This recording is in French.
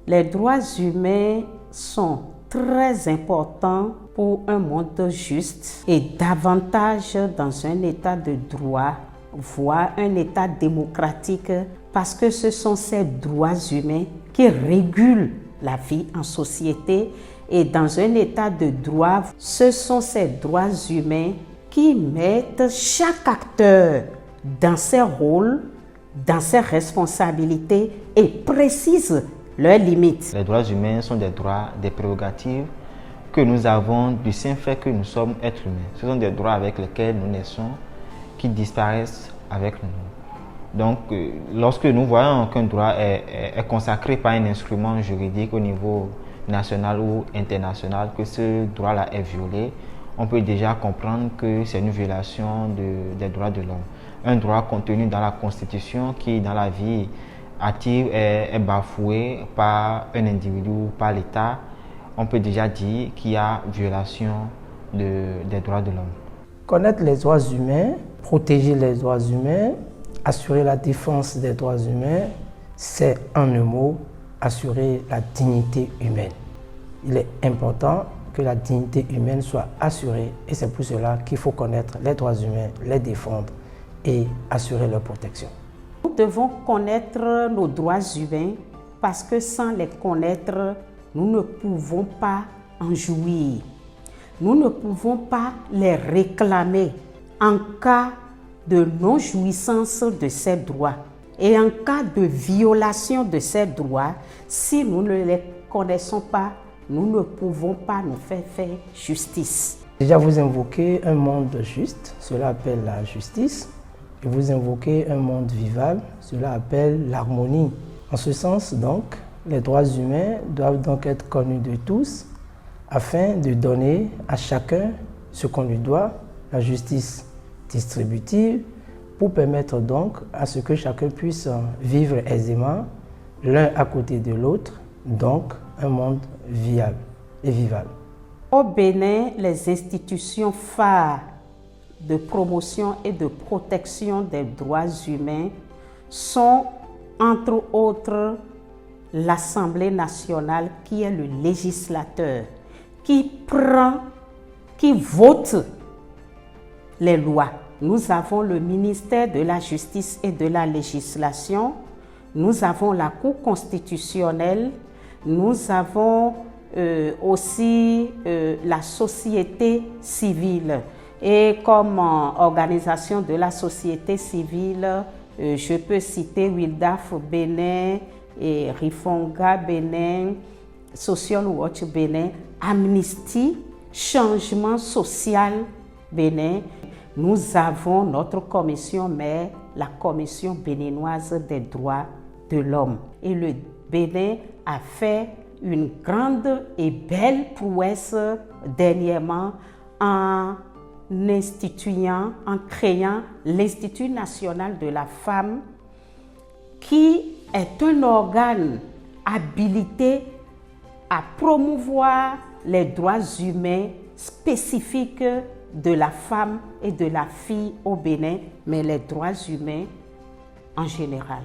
Les droits humains sont très importants pour un monde juste et davantage dans un état de droit, voire un état démocratique, parce que ce sont ces droits humains qui régulent la vie en société. Et dans un état de droit, ce sont ces droits humains qui mettent chaque acteur dans ses rôles, dans ses responsabilités et précisent leurs limites. Les droits humains sont des droits, des prérogatives que nous avons du simple fait que nous sommes êtres humains. Ce sont des droits avec lesquels nous naissons, qui disparaissent avec nous. Donc, lorsque nous voyons qu'un droit est consacré par un instrument juridique au niveau national ou international, que ce droit-là est violé, on peut déjà comprendre que c'est une violation des droits de l'homme. Un droit contenu dans la Constitution qui, dans la vie active, est bafoué par un individu ou par l'État, on peut déjà dire qu'il y a violation des droits de l'homme. Connaître les droits humains, protéger les droits humains, assurer la défense des droits humains, c'est en un mot, assurer la dignité humaine. Il est important que la dignité humaine soit assurée et c'est pour cela qu'il faut connaître les droits humains, les défendre et assurer leur protection. Nous devons connaître nos droits humains parce que sans les connaître, nous ne pouvons pas en jouir. Nous ne pouvons pas les réclamer en cas de non-jouissance de ces droits. Et en cas de violation de ces droits, si nous ne les connaissons pas, nous ne pouvons pas nous faire justice. Déjà, vous invoquez un monde juste, cela appelle la justice. Et vous invoquez un monde vivable, cela appelle l'harmonie. En ce sens, donc, les droits humains doivent donc être connus de tous afin de donner à chacun ce qu'on lui doit, la justice distributive, pour permettre donc à ce que chacun puisse vivre aisément, l'un à côté de l'autre, donc un monde viable et vivable. Au Bénin, les institutions phares de promotion et de protection des droits humains sont, entre autres, l'Assemblée nationale qui est le législateur, qui vote les lois. Nous avons le ministère de la Justice et de la Législation, nous avons la Cour constitutionnelle, nous avons aussi la société civile. Et comme organisation de la société civile, je peux citer Wildaf Bénin, et Rifonga Bénin, Social Watch Bénin, Amnesty, Changement Social Bénin. Nous avons notre commission mère, la Commission béninoise des droits de l'homme. Et le Bénin a fait une grande et belle prouesse dernièrement en créant l'Institut national de la femme, qui est un organe habilité à promouvoir les droits humains spécifiques de la femme et de la fille au Bénin, mais les droits humains en général.